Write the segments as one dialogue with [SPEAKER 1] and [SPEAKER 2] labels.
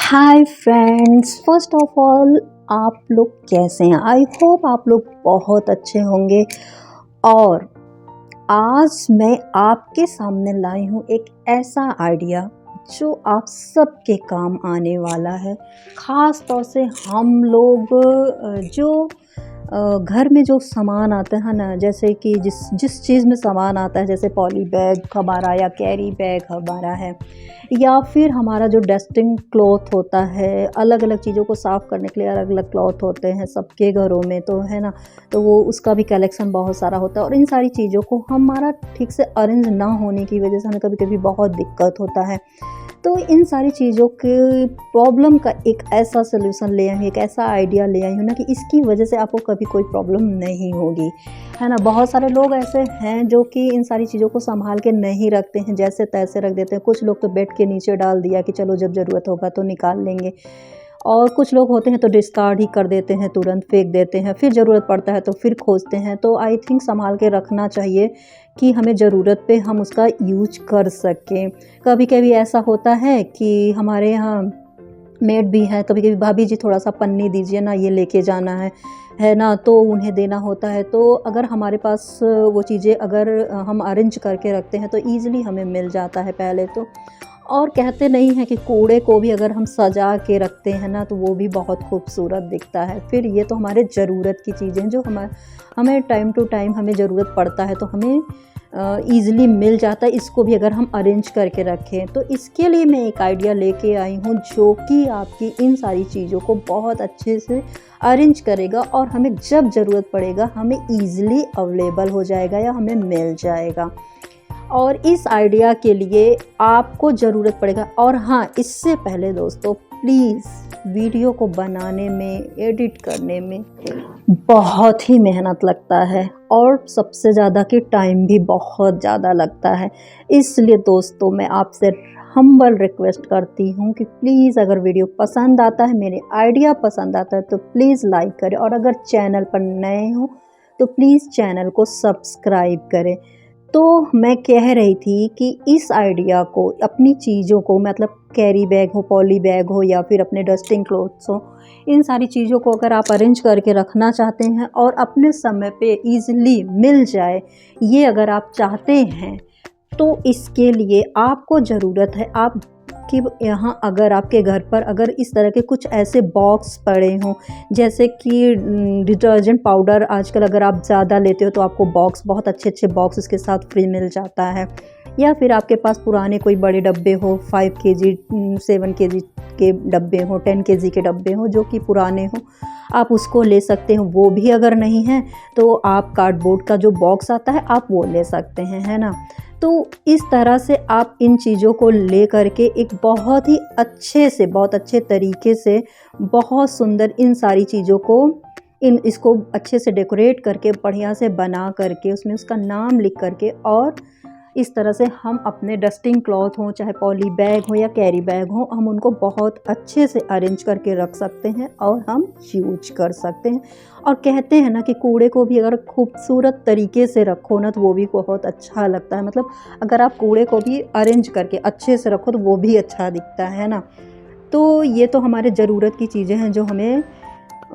[SPEAKER 1] Hi friends, first of all आप लोग कैसे हैं? आई होप आप लोग बहुत अच्छे होंगे। और आज मैं आपके सामने लाई हूँ एक ऐसा आइडिया जो आप सबके काम आने वाला है। ख़ास तौर से हम लोग जो घर में जो सामान आता है ना, जैसे कि जिस जिस चीज़ में सामान आता है, जैसे पॉली बैग हमारा या कैरी बैग हमारा है, या फिर हमारा जो डस्टिंग क्लॉथ होता है, अलग अलग चीज़ों को साफ़ करने के लिए अलग अलग क्लॉथ होते हैं सबके घरों में, तो है ना। तो वो उसका भी कलेक्शन बहुत सारा होता है और इन सारी चीज़ों को हमारा ठीक से अरेंज ना होने की वजह से हमें कभी कभी बहुत दिक्कत होता है। तो इन सारी चीज़ों के प्रॉब्लम का एक ऐसा सलूशन ले आई हूँ, एक ऐसा आइडिया ले आई हूँ ना कि इसकी वजह से आपको कभी कोई प्रॉब्लम नहीं होगी, है ना। बहुत सारे लोग ऐसे हैं जो कि इन सारी चीज़ों को संभाल के नहीं रखते हैं, जैसे तैसे रख देते हैं। कुछ लोग तो बेड के नीचे डाल दिया कि चलो जब ज़रूरत होगा तो निकाल लेंगे, और कुछ लोग होते हैं तो डिस्कार्ड ही कर देते हैं, तुरंत फेंक देते हैं, फिर ज़रूरत पड़ता है तो फिर खोजते हैं। तो आई थिंक संभाल के रखना चाहिए कि हमें ज़रूरत पे हम उसका यूज कर सकें। कभी कभी ऐसा होता है कि हमारे यहाँ मेड भी है, कभी कभी भाभी जी थोड़ा सा पन्नी दीजिए ना, ये लेके जाना है ना, तो उन्हें देना होता है। तो अगर हमारे पास वो चीज़ें अगर हम अरेंज करके रखते हैं तो ईज़िली हमें मिल जाता है पहले तो। और कहते नहीं हैं कि कूड़े को भी अगर हम सजा के रखते हैं ना तो वो भी बहुत खूबसूरत दिखता है। फिर ये तो हमारे ज़रूरत की चीज़ें हैं जो हमें टाइम टू टाइम हमें ज़रूरत पड़ता है तो हमें ईज़िली मिल जाता है। इसको भी अगर हम अरेंज करके रखें तो इसके लिए मैं एक आइडिया लेके आई हूँ जो कि आपकी इन सारी चीज़ों को बहुत अच्छे से अरेंज करेगा और हमें जब ज़रूरत पड़ेगा हमें ईज़िली अवेलेबल हो जाएगा या हमें मिल जाएगा। और इस आइडिया के लिए आपको ज़रूरत पड़ेगा। और हाँ, इससे पहले दोस्तों प्लीज़, वीडियो को बनाने में, एडिट करने में बहुत ही मेहनत लगता है और सबसे ज़्यादा कि टाइम भी बहुत ज़्यादा लगता है। इसलिए दोस्तों मैं आपसे हम्बल रिक्वेस्ट करती हूँ कि प्लीज़ अगर वीडियो पसंद आता है, मेरे आइडिया पसंद आता है तो प्लीज़ लाइक करें, और अगर चैनल पर नए हो तो प्लीज़ चैनल को सब्सक्राइब करें। तो मैं कह रही थी कि इस आइडिया को, अपनी चीज़ों को, मतलब कैरी बैग हो, पॉली बैग हो या फिर अपने डस्टिंग क्लोथ्स हो, इन सारी चीज़ों को अगर आप अरेंज करके रखना चाहते हैं और अपने समय पे इजीली मिल जाए, ये अगर आप चाहते हैं तो इसके लिए आपको ज़रूरत है आप कि यहाँ अगर आपके घर पर अगर इस तरह के कुछ ऐसे बॉक्स पड़े हों, जैसे कि डिटर्जेंट पाउडर आजकल अगर आप ज़्यादा लेते हो तो आपको बॉक्स, बहुत अच्छे अच्छे बॉक्स इसके साथ फ्री मिल जाता है। या फिर आपके पास पुराने कोई बड़े डब्बे हो, 5 केजी 7 केजी के डब्बे हो, 10 केजी के डब्बे हो जो कि पुराने हो, आप उसको ले सकते हैं। वो भी अगर नहीं है तो आप कार्डबोर्ड का जो बॉक्स आता है आप वो ले सकते हैं, है ना। तो इस तरह से आप इन चीज़ों को ले करके एक बहुत ही अच्छे से, बहुत अच्छे तरीके से, बहुत सुंदर इन सारी चीज़ों को इसको अच्छे से डेकोरेट करके, बढ़िया से बना करके, उसमें उसका नाम लिख करके, और इस तरह से हम अपने डस्टिंग क्लॉथ हो, चाहे पॉली बैग हो या कैरी बैग हो, हम उनको बहुत अच्छे से अरेंज करके रख सकते हैं और हम यूज कर सकते हैं। और कहते हैं ना कि कूड़े को भी अगर खूबसूरत तरीके से रखो ना तो वो भी बहुत अच्छा लगता है। मतलब अगर आप कूड़े को भी अरेंज करके अच्छे से रखो तो वो भी अच्छा दिखता है ना। तो ये तो हमारे ज़रूरत की चीज़ें हैं जो हमें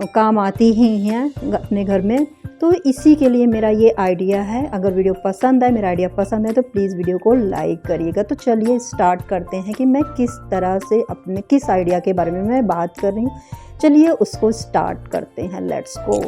[SPEAKER 1] काम आती ही हैं अपने घर में। तो इसी के लिए मेरा ये आइडिया है। अगर वीडियो पसंद आए, मेरा आइडिया पसंद है तो प्लीज़ वीडियो को लाइक करिएगा। तो चलिए स्टार्ट करते हैं कि मैं किस तरह से अपने किस आइडिया के बारे में मैं बात कर रही हूँ। चलिए उसको स्टार्ट करते हैं, लेट्स गो।